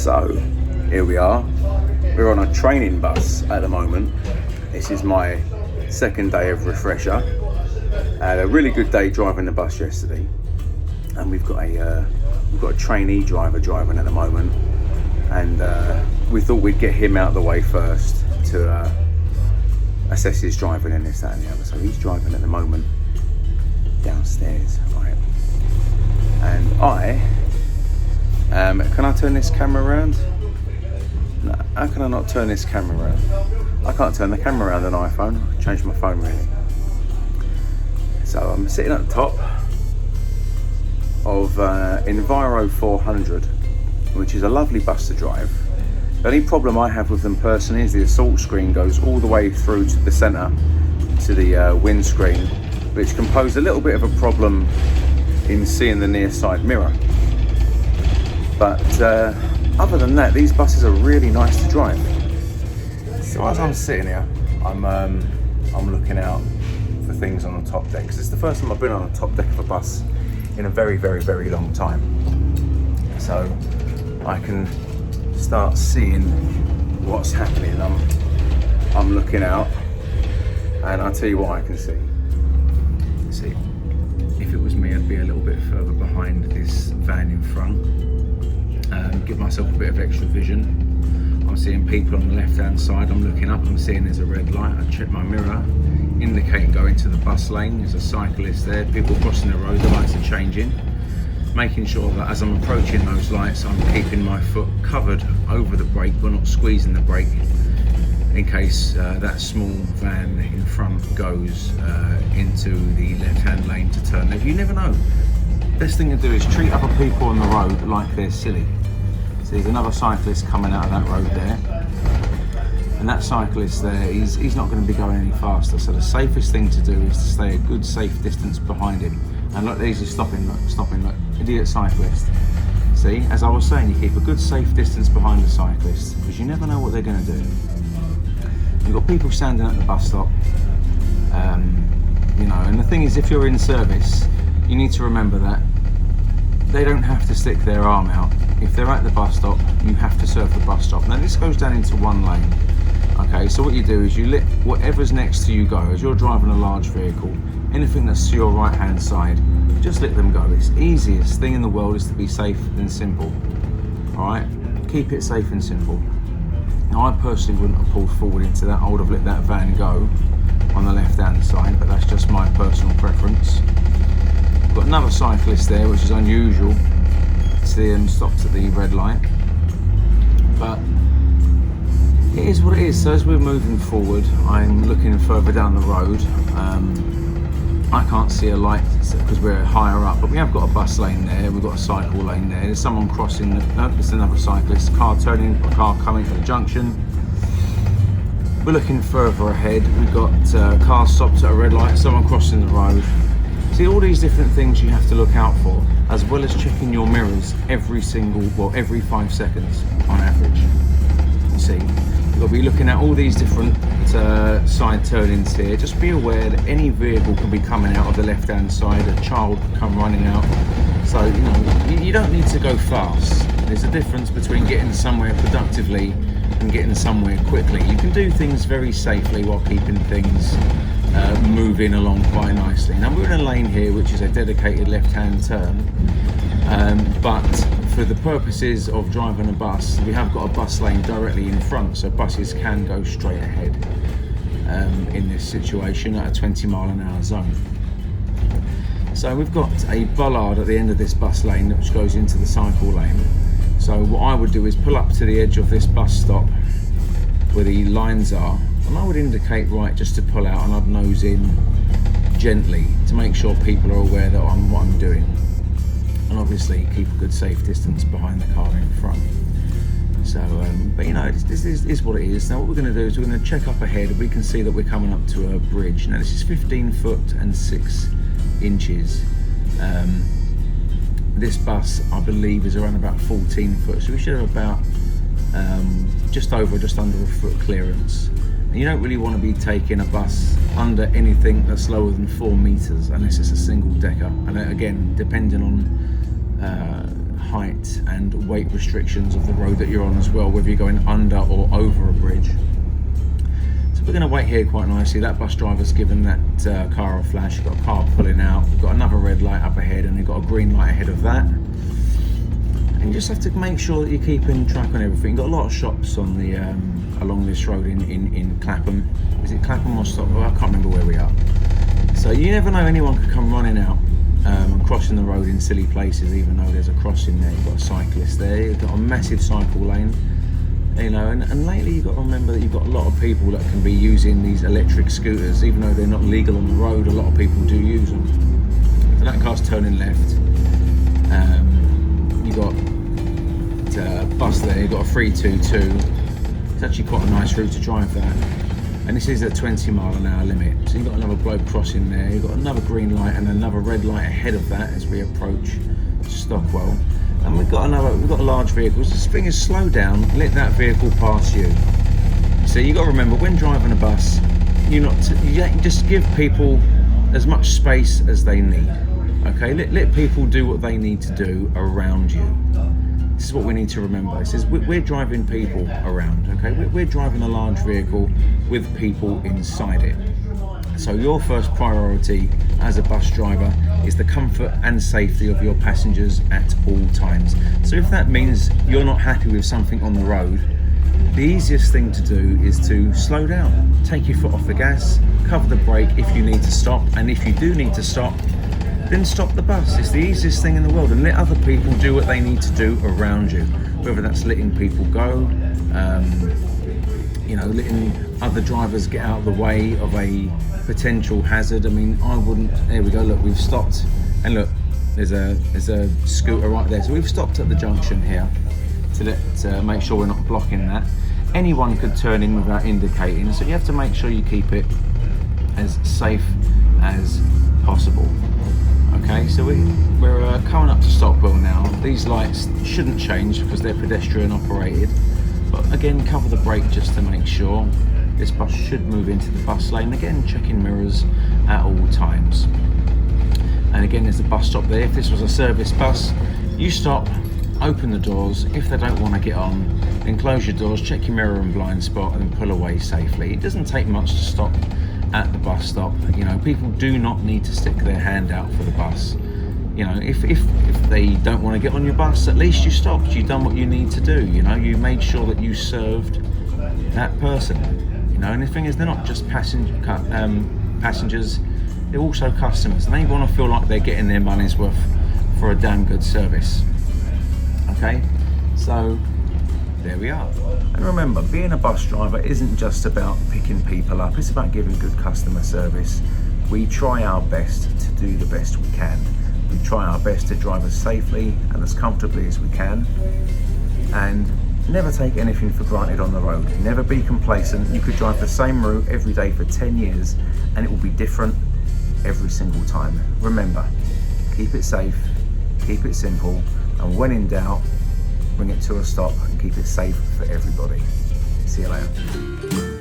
So here we are. We're on a training bus at the moment. This is my second day of refresher. I had a really good day driving the bus yesterday, and we've got a trainee driver driving at the moment, and we thought we'd get him out of the way first to assess his driving and this, that and the other. So he's driving at the moment downstairs, right? And can I turn this camera around? No, how can I not turn this camera around? I can't turn the camera around on an iPhone. I changed my phone really. So I'm sitting at the top of Enviro 400, which is a lovely bus to drive. The only problem I have with them personally is the assault screen goes all the way through to the centre, to the windscreen, which can pose a little bit of a problem in seeing the near side mirror. But other than that, these buses are really nice to drive. So as I'm sitting here, I'm looking out for things on the top deck, because it's the first time I've been on a top deck of a bus in a very, very, very long time. So I can start seeing what's happening. I'm looking out, and I'll tell you what I can see. See, if it was me, I'd be a little bit further behind this van in front, give myself a bit of extra vision. I'm seeing people on the left hand side. I'm looking up, I'm seeing there's a red light. I check my mirror, indicate go into the bus lane. There's a cyclist there, people crossing the road, the lights are changing. Making sure that as I'm approaching those lights, I'm keeping my foot covered over the brake, but not squeezing the brake, in case that small van in front goes into the left-hand lane to turn left. You never know. Best thing to do is treat other people on the road like they're silly. So there's another cyclist coming out of that road there, and that cyclist there, he's not going to be going any faster. So the safest thing to do is to stay a good safe distance behind him. And look, these are stopping, look, idiot cyclist. See, as I was saying, you keep a good safe distance behind the cyclist, because you never know what they're going to do. You've got people standing at the bus stop, and the thing is, if you're in service, you need to remember that they don't have to stick their arm out. If they're at the bus stop, you have to serve the bus stop. Now this goes down into one lane. Okay, so what you do is you let whatever's next to you go. As you're driving a large vehicle, anything that's to your right hand side, just let them go. It's the easiest thing in the world is to be safe and simple. Alright, keep it safe and simple. Now I personally wouldn't have pulled forward into that. I would have let that van go on the left hand side, but that's just my personal preference. Got another cyclist there, which is unusual. See him stopped at the red light, but it is what it is. So as we're moving forward, I'm looking further down the road. I can't see a light because we're higher up, but we have got a bus lane there, we've got a cycle lane there. There's someone crossing, no, there's another cyclist, car turning, a car coming to the junction. We're looking further ahead, we've got cars stopped at a red light, someone crossing the road. See, all these different things you have to look out for, as well as checking your mirrors every 5 seconds on average. You see, you've got to be looking at all these different side turnings here. Just be aware that any vehicle can be coming out of the left hand side, a child can come running out. So, you don't need to go fast. There's a difference between getting somewhere productively and getting somewhere quickly. You can do things very safely while keeping things moving along quite nicely. Now we're in a lane here which is a dedicated left hand turn, but for the purposes of driving a bus, we have got a bus lane directly in front, so buses can go straight ahead in this situation at a 20-mile-an-hour zone. So we've got a bollard at the end of this bus lane which goes into the cycle lane. So what I would do is pull up to the edge of this bus stop where the lines are, and I would indicate right just to pull out, and I'd nose in gently to make sure people are aware that what I'm doing, and obviously keep a good safe distance behind the car in front. So but this is what it is. Now what we're going to do is we're going to check up ahead. We can see that we're coming up to a bridge. Now this is 15 foot and 6 inches. This bus I believe is around about 14 foot, so we should have about just under a foot clearance. And you don't really want to be taking a bus under anything that's lower than 4 meters unless it's a single decker, and again depending on height and weight restrictions of the road that you're on as well, whether you're going under or over a bridge. So we're going to wait here quite nicely. That bus driver's given that car a flash. You've got a car pulling out, you've got another red light up ahead, and you've got a green light ahead of that. And you just have to make sure that you're keeping track on everything. You've got a lot of shops on the along this road in Clapham. Is it Clapham or Stock? Well, I can't remember where we are. So you never know, anyone could come running out and crossing the road in silly places, even though there's a crossing there. You've got a cyclist there, you've got a massive cycle lane, you know, and lately you've got to remember that you've got a lot of people that can be using these electric scooters. Even though they're not legal on the road, a lot of people do use them. So that car's turning left. You've got a bus there, you've got a 322. It's actually quite a nice route to drive that. And this is a 20-mile-an-hour limit. So you've got another bloke crossing there, you've got another green light and another red light ahead of that as we approach Stockwell. And we've got a large vehicle. So this thing is slow down, let that vehicle pass you. So you've got to remember, when driving a bus, you just give people as much space as they need. Okay, let people do what they need to do around you. This is what we need to remember. It says we're driving people around, okay? We're driving a large vehicle with people inside it. So your first priority as a bus driver is the comfort and safety of your passengers at all times. So if that means you're not happy with something on the road, the easiest thing to do is to slow down. Take your foot off the gas, cover the brake if you need to stop, and if you do need to stop, then stop the bus. It's the easiest thing in the world, and let other people do what they need to do around you, whether that's letting people go, you know, letting other drivers get out of the way of a potential hazard. I mean, I wouldn't. There we go, look, we've stopped, and look, there's a scooter right there. So we've stopped at the junction here to make sure we're not blocking that. Anyone could turn in without indicating, so you have to make sure you keep it as safe as possible. Okay, so we're coming up to Stockwell now. These lights shouldn't change because they're pedestrian operated, but again, cover the brake just to make sure. This bus should move into the bus lane. Again, checking mirrors at all times. And again, there's a bus stop there. If this was a service bus, you stop, open the doors. If they don't want to get on, then close your doors, check your mirror and blind spot, and pull away safely. It doesn't take much to stop at the bus stop. You know, people do not need to stick their hand out for the bus. You know, if they don't want to get on your bus, at least you stopped. You've done what you need to do. You know, you made sure that you served that person. You know, and the thing is, they're not just passengers, they're also customers, and they want to feel like they're getting their money's worth for a damn good service. Okay, so there we are. And remember, being a bus driver isn't just about picking people up, it's about giving good customer service. We try our best to do the best we can. We try our best to drive as safely and as comfortably as we can, and never take anything for granted on the road. Never be complacent. You could drive the same route every day for 10 years and it will be different every single time. Remember, keep it safe, keep it simple, and when in doubt, bring it to a stop and keep it safe for everybody. See you later.